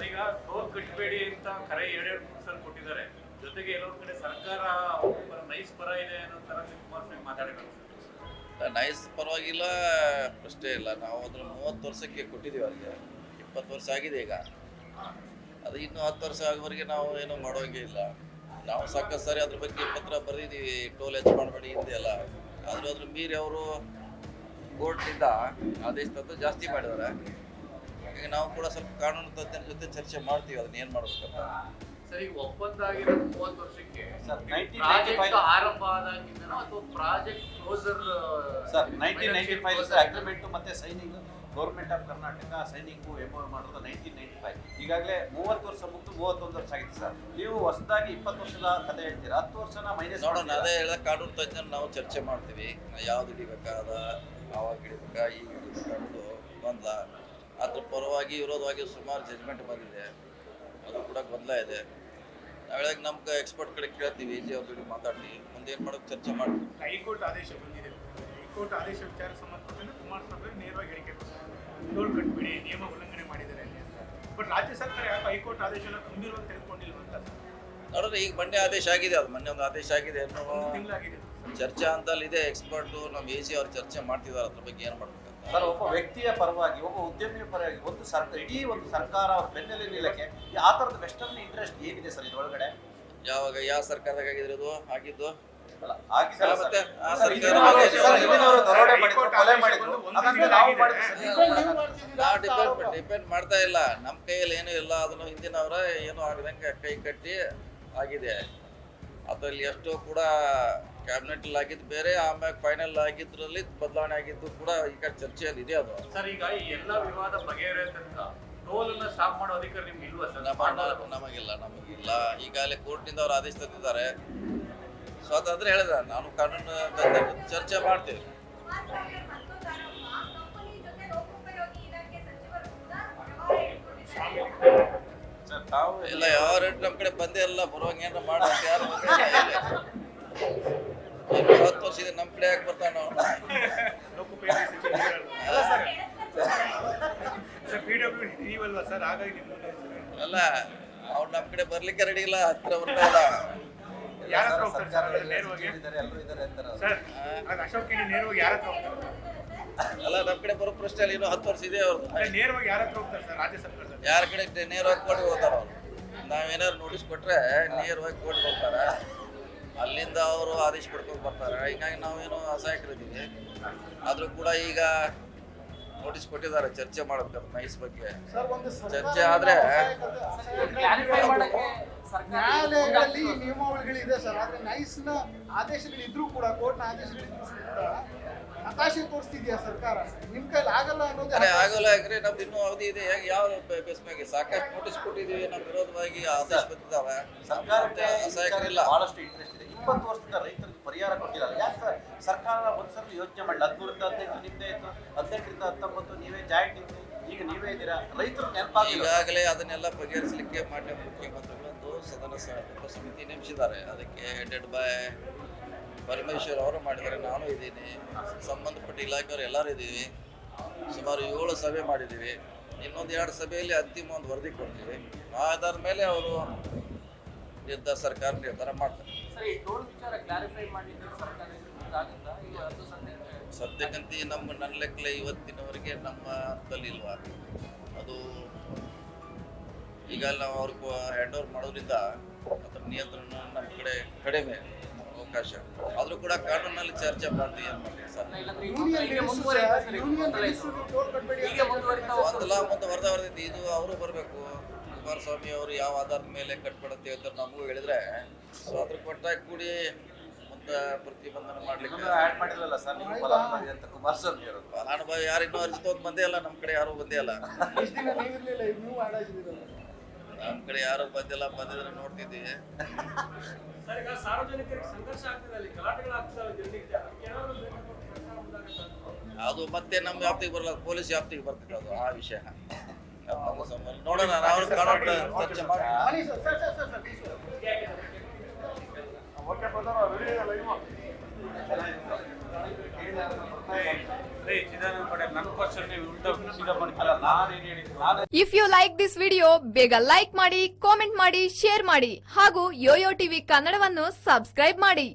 ಈಗ ಟೋಲ್ ಕಟ್ಟಬೇಡಿ ಅಂತ ಕರೆ 2-3 ಸಲ ಕೊಟ್ಟಿದ್ದಾರೆ. ಜೊತೆಗೆ ಎಲ್ಲೊಂದ್ ಕಡೆ ಸರ್ಕಾರ ನೈಸ್ ಪರ ಇದೆ ಅನ್ನೋ ತರ ಕುಮಾರಸ್ವಾಮಿ ಮಾತಾಡಿದ್ರು. ನೈಸ್ ಪರವಾಗಿಲ್ಲ, ಪ್ರಶ್ನೆ ಇಲ್ಲ. ನಾವು ಅದನ್ನು 30 ವರ್ಷಕ್ಕೆ ಕೊಟ್ಟಿದ್ದೀವಿ, ಅವ್ರಿಗೆ 20 ವರ್ಷ ಆಗಿದೆ ಈಗ. ಅದು ಇನ್ನೂ 10 ವರ್ಷ ಆಗೋವರೆಗೆ ನಾವು ಏನೂ ಮಾಡೋಂಗೇ ಇಲ್ಲ. ನಾವು ಸಾಕಷ್ಟು ಸಾರಿ ಅದ್ರ ಬಗ್ಗೆ ಪತ್ರ ಬರೆದಿದ್ದೀವಿ, ಟೋಲ್ ಹೆಚ್ಚು ಮಾಡಬೇಡಿ ಹಿಂದೆ ಎಲ್ಲ. ಆದರೂ ಅದ್ರ ಮೀರಿ ಅವರು ಕೋರ್ಟ್ನಿಂದ ಆದೇಶ ತಂದು ಜಾಸ್ತಿ ಮಾಡಿದ್ದಾರೆ. ಈಗ ನಾವು ಕೂಡ ಸ್ವಲ್ಪ ಕಾನೂನು ತಜ್ಞರ ಜೊತೆ ಚರ್ಚೆ ಮಾಡ್ತೀವಿ ಅದನ್ನ ಏನು ಮಾಡ್ಬೇಕಂತ. ಸರಿ, ಒಪ್ಪಂದ ಆಗಿರೋದು 30 ವರ್ಷಕ್ಕೆ ಪ್ರಾಜೆಕ್ಟ್ ಆರಂಭ ಆದಾಗಿಂದನೋ ಅಥವಾ ಪ್ರಾಜೆಕ್ಟ್ ಕ್ಲೋಸರ್? ಸರ್ 1995 ಅಗ್ರಿಮೆಂಟ್ ಮತ್ತೆ signing government of Karnataka signing MO ಮಾಡೋದು 1995. ಈಗಾಗಲೇ 30 ವರ್ಷ ಮುಗಿದು 31 ವರ್ಷ ಆಗಿದೆ ಸರ್. ನೀವು ಹೊಸದಾಗಿ 20 ವರ್ಷದ ಕಥೆ ಹೇಳ್ತೀರಾ, 10 ವರ್ಷನ ಮೈನಸ್ ನೋಡೋಣ. ಅದೇ ಹೇಳಿದ ಕಾನೂನು ತಜ್ಞರು ನಾವು ಚರ್ಚೆ ಮಾಡ್ತೀವಿ. ಯಾವ್ದು ಹಿಡಿಬೇಕಾದ, ಆವಾಗ ಹಿಡಿಬೇಕಾ, ಈಗ ಹಿಡಿಬೇಕಾ ಅನ್ನೋದು ಗೊಂದಲ. ಅದ್ರ ಪರವಾಗಿ ವಿರೋಧವಾಗಿ ಸುಮಾರು ಜಜ್ಮೆಂಟ್ ಬಂದಿದೆ, ಅದು ಕೂಡ ಗೊಂದಲ ಇದೆ. ನಾವು ಹೇಳಿದಾಗ ನಮ್ಮ ಎಕ್ಸ್ಪರ್ಟ್ ಕಡೆ ಕೇಳ್ತೀವಿ, ಜಿ ಅವ್ರ ಜೊತೆ ಮಾತಾಡ್ತೀವಿ, ಮುಂದೆ ಏನು ಮಾಡೋದು ಚರ್ಚೆ ಮಾಡ್ತೀವಿ. ಹೈಕೋರ್ಟ್ ಆದೇಶ ಬಂದಿದೆ. ಹೈಕೋರ್ಟ್ ಆದೇಶ ವಿಚಾರ ಸಂಬಂಧಪಟ್ಟಂತೆ ಕುಮಾರಸ್ವಾಮಿ ನೇರವಾಗಿ ಹೇಳಿಕೆ ಟೋಲ್ ಕಟ್ಬಿಡಿ, ನಿಯಮ ಉಲ್ಲಂಘನೆ ಮಾಡಿದ್ದಾರೆ ಅಂತ. ಬಟ್ ರಾಜ್ಯ ಸರ್ಕಾರ ಯಾಕೆ ಹೈಕೋರ್ಟ್ ಆದೇಶನ ತುಂಬಿರುವಂತ ತೆಗೆದುಕೊಂಡಿಲ್ಲ ಅಂತ ನೋಡಿದ್ರೆ ಈಗ ಮೊನ್ನೆ ಆದೇಶ ಆಗಿದೆ, ಅದು ಮೊನ್ನೆ ಒಂದು ಆದೇಶ ಆಗಿದೆ, ತಿಂಗಳಾಗಿದೆ. ಚರ್ಚಾ ಅಂತಲ್ಲಿದೆ. ಎಕ್ಸ್ಪರ್ಟು ನಮ್ಮ ಎ ಸಿ ಅವ್ರು ಚರ್ಚೆ ಮಾಡ್ತಿದ್ದಾರೆ, ಅದ್ರ ಬಗ್ಗೆ ಏನು ಮಾಡ್ಬೇಕಂತ. ಸರ್, ಒಬ್ಬ ವ್ಯಕ್ತಿಯ ಪರವಾಗಿ, ಒಬ್ಬ ಉದ್ಯಮಿಯ ಪರವಾಗಿ ಒಂದು ಸರ್ಕಾರ, ಇಡೀ ಒಂದು ಸರ್ಕಾರ ಅವ್ರ ಬೆನ್ನೆಲೆ ನಿಲ್ಲಕ್ಕೆ ಆ ಥರದ ವೆಸ್ಟರ್ನ್ ಇಂಟ್ರೆಸ್ಟ್ ಏನಿದೆ ಸರ್ ಇದ್ರೊಳಗಡೆ? ಯಾವಾಗ ಯಾವ ಸರ್ಕಾರದಾಗ ಆಗಿದ್ರು ಆಗಿದ್ದು ಮತ್ತೆ ಆ ಸರ್ಕಾರ ಡಿಪೆಂಡ್ ಮಾಡ್ತಾ ಇಲ್ಲ. ನಮ್ಮ ಕೈಯಲ್ಲಿ ಏನೂ ಇಲ್ಲ, ಅದನ್ನು ಹಿಂದಿನವರ ಏನೂ ಆಗದಂಗೆ ಕೈ ಕಟ್ಟಿ ಆಗಿದೆ. ಅದರಲ್ಲಿ ಎಷ್ಟೋ ಕೂಡ ಕ್ಯಾಬಿನೆಟ್ ಆಗಿದ್ದು ಬೇರೆ, ಆಮ್ಯಾಗ ಫೈನಲ್ ಆಗಿದ್ರಲ್ಲಿ ಬದಲಾವಣೆ ಆಗಿದ್ದು ಕೂಡ ಈಗ ಚರ್ಚೆಯಲ್ಲಿ ಇದೆ. ಅದು ಸರ್, ಈಗ ಈ ಎಲ್ಲ ವಿವಾದ ಬಗೆಹರಿಯತಕ್ಕ ಟೋಲ್ ಅನ್ನ ಸ್ಟಾಪ್ ಮಾಡೋ ಅಧಿಕಾರ ನಿಮ್ಗೆ ಇಲ್ವಾ ಸರ್? ನಮಗಿಲ್ಲ. ಈಗಾಗಲೇ ಕೋರ್ಟ್ನಿಂದ ಅವ್ರು ಆದೇಶ ತಂದಿದ್ದಾರೆ. ಸ್ವಾತಂತ್ರ್ಯ ಹೇಳಿದ, ನಾನು ಕಾನೂನು ಚರ್ಚೆ ಮಾಡ್ತೀವಿ. ಇಲ್ಲ, ಯಾವ ರೇಟ್ ನಮ್ಮ ಕಡೆ ಬಂದೇ ಇಲ್ಲ. ಬರುವಂಗ ಏನಾರ ಮಾಡೋದು ಯಾರು 10 ವರ್ಷ ಇದೆ, ನಮ್ಮ ಕಡೆ ಯಾಕೆ ಬರ್ತಾವ ನಾವು? ಅಲ್ಲ, ಅವ್ರು ನಮ್ಮ ಕಡೆ ಬರ್ಲಿಕ್ಕೆ ರೆಡಿ ಇಲ್ಲ, ಹತ್ತಿರ ಬರ್ತಾ ಇಲ್ಲ. ಅಲ್ಲ, ನಮ್ಮ ಕಡೆ ಬರೋ ಪ್ರಶ್ನೆ ಅಲ್ಲಿ ಇನ್ನೂ 10 ವರ್ಷ ಇದೆ ಅವ್ರದ್ದು. ಯಾರ ಕಡೆ ನೇರವಾಗಿ ಕೋರ್ಟ್ಗೆ ಹೋಗ್ತಾರ ಅವ್ರು. ನಾವೇನಾದ್ರು ನೋಟಿಸ್ ಕೊಟ್ರೆ ನೇರವಾಗಿ ಕೋರ್ಟ್ಗೆ ಹೋಗ್ತಾರೆ, ಅಲ್ಲಿಂದ ಅವರು ಆದೇಶ ಪಡ್ಕೊಂಡು ಬರ್ತಾರೆ. ಹೀಗಾಗಿ ನಾವೇನು ಅಸಹಾಯಕರಿದ್ದೀವಿ. ಆದರೂ ಕೂಡ ಈಗ ನೋಟಿಸ್ ಕೊಟ್ಟಿದ್ದಾರೆ, ಚರ್ಚೆ ಮಾಡಬೇಕು ನೈಸ್ ಬಗ್ಗೆ. ಚರ್ಚೆ ಆದ್ರೆ ನ್ಯಾಯಾಲಯಗಳಲ್ಲಿ ನಿಯಮಾವಳಿಗಳಿದೆ ಸರ್. ಆದ್ರೆ ನೈಸ್ನ ಆದೇಶಗಳಿದ್ರು ಕೂಡ, ಕೋರ್ಟ್ನ ಆದೇಶಗಳಿದ್ರು ಕೂಡ ಹತಾಶೆ ತೋರಿಸ್ತಿದ್ಯಾ ಸರ್ಕಾರ? ನಿಮ್ ಕೈಲಿ ಆಗಲ್ಲ ಅನ್ನೋದು ಆಗಲ್ಲ. ಯಾಕ್ರೆ ನಮ್ದು ಇನ್ನೂ ಅವಧಿ ಇದೆ. ಯಾವ ಬೇಸ್ ಮೇಲೆ ಸಾಕಷ್ಟು ನೋಟಿಸ್ ಕೊಟ್ಟಿದ್ದೀವಿ, ನಮ್ಮ ವಿರೋಧವಾಗಿ ಆದೇಶ ಬಂದಿದ್ದಾವೆ. ಸರ್ಕಾರಕ್ಕೆ ಅಸಹಾಯಕರಿಲ್ಲ, ಬಹಳಷ್ಟು ಇಂಟ್ರೆಸ್ಟ್ ಇದೆ. 20 ವರ್ಷದಿಂದ ರೈತರಿಗೆ ಪರಿಹಾರ ಕೊಟ್ಟಿಲ್ಲ. ಯಾಕೆ ಸರ್ಕಾರ ಒಂದ್ಸಲ ಯೋಚನೆ ಮಾಡಲಿ? 13ರಿಂದ 18 ನಿಮ್ದೇ ಇತ್ತು, 18ರಿಂದ 19 ನೀವೇ ಜಾಯಿಂಟ್ ಇತ್ತು, ಈಗ ನೀವೇ ಇದ್ದೀರಾ. ರೈತರು ನೆನಪಾಗಿ ಈಗಾಗಲೇ ಅದನ್ನೆಲ್ಲ ಬಗೆಹರಿಸಲಿಕ್ಕೆ ಮಾನ್ಯ ಮುಖ್ಯಮಂತ್ರಿಗಳು ಒಂದು ಸದನ ಸಮಿತಿ ನೇಮಿಸಿದ್ದಾರೆ. ಅದಕ್ಕೆ ಹೆಡೆಡ್ ಬೈ ಪರಮೇಶ್ವರ್ ಅವರು ಮಾಡಿದ್ದಾರೆ, ನಾನು ಇದ್ದೀನಿ, ಸಂಬಂಧಪಟ್ಟ ಇಲಾಖೆಯವರು ಎಲ್ಲರೂ ಇದ್ದೀವಿ. ಸುಮಾರು 7 ಸಭೆ ಮಾಡಿದ್ದೀವಿ. ಇನ್ನೊಂದು 2 ಸಭೆಯಲ್ಲಿ ಅಂತಿಮ ಒಂದು ವರದಿ ಕೊಡ್ತೀವಿ. ಆಧಾರದ ಮೇಲೆ ಅವರು ಸರ್ಕಾರ ನಿರ್ಧಾರ ಮಾಡ್ತಾರೆ. ಸದ್ಯಕ್ಕಂತೆ ನನ್ನ ಲೆಕ್ಕಲೆ ಇವತ್ತಿನವರೆಗೆ ನಮ್ಮ ಹಂತದಲ್ಲಿ ಇಲ್ವಾ. ಅದು ಈಗ ನಾವು ಅವ್ರಿಗೆ ಹ್ಯಾಂಡ್ ಓವರ್ ಮಾಡೋದ್ರಿಂದ ಅದರ ನಿಯಂತ್ರಣ ನಮ್ಮ ಕಡೆ ಕಡಿಮೆ ಅವಕಾಶ. ಆದರೂ ಕೂಡ ಕಾನೂನಲ್ಲಿ ಚರ್ಚೆ ಮಾಡ್ತೀವಿ. ಏನು ಮಾಡ್ತೀವಿ ಸರ್, ಒಂದಲ್ಲ ಮುಂದೆ ಇದು ಅವರು ಬರಬೇಕು. ಕುಮಾರಸ್ವಾಮಿ ಅವರು ಯಾವ ಆಧಾರದ ಮೇಲೆ ಕಟ್ಬಿಡಂತ ಹೇಳ್ತಾರೆ ನಮಗೂ ಹೇಳಿದ್ರೆ, ಸೊ ಅದ್ರ ಕೊಟ್ಟಾಗಿ ಕೂಡಿ ಮುಂದೆ ಪ್ರತಿಬಂಧನ ಮಾಡ್ಲಿಕ್ಕೆ ಆಡ್ ಮಾಡಿರಲ್ಲ ಸರ್ ನೀವು ಫಲಾನುಭವಿ ಅಂತ ಕುಮಾರಸ್ವಾಮಿ ಅವರು. ಫಲಾನುಭವಿ ಯಾರು ಇನ್ನೂ ಅರ್ಜಿ ತಗೊಂಡು ಬಂದೇ ಇಲ್ಲ, ನಮ್ಮ ಕಡೆ ಯಾರೂ ಬಂದೇ ಇಲ್ಲ. ನಮ್ಮ ಕಡೆ ಯಾರು ಬಂದಿಲ್ಲ, ಬಂದಿದ್ರೆ ನೋಡ್ತಿದ್ದೀವಿ. ಸರ್, ಈಗ ಸಾರ್ವಜನಿಕರಿಗೆ ಸಂಘರ್ಷ ಆಗ್ತದೆ, ಅಲ್ಲಿ ಗಲಾಟೆಗಳಾಗ್ತದೆ ದಿನನಿತ್ಯ. ಅದಕ್ಕೆ ಏನಾದ್ರು ಬೇಕಾದ್ರೆ ಸರ್ಕಾರ ಮುಂದಾಗುತ್ತೆ. ಅದು ಮತ್ತೆ ನಮ್ಮ ವ್ಯಾಪ್ತಿಗೆ ಬರಲ್ಲ, ಪೊಲೀಸ್ ವ್ಯಾಪ್ತಿಗೆ ಬರ್ತದೆ ಅದು ಆ ವಿಷಯ. ನೋಡೋಣ, ನಾವು ಚರ್ಚೆ ಮಾಡಿ. ಬನ್ನಿ sir, sir, sir, sir, sir, please. Chidananda Patel ನನ್ನ ಕ್ವಶನ್ ಉಲ್ಟಾ ಸೀದಾ ಮಾಡಿ. ಅಲ್ಲ, ನಾನೇನ್ ಹೇಳಿದ್ದು, ನಾನು if you like this video ಬೇಗ ಲೈಕ್ ಮಾಡಿ, ಕಾಮೆಂಟ್ ಮಾಡಿ, ಶೇರ್ ಮಾಡಿ ಹಾಗೂ ಯೋಯೋ ಟಿವಿ ಕನ್ನಡವನ್ನು ಸಬ್ಸ್ಕ್ರೈಬ್ ಮಾಡಿ.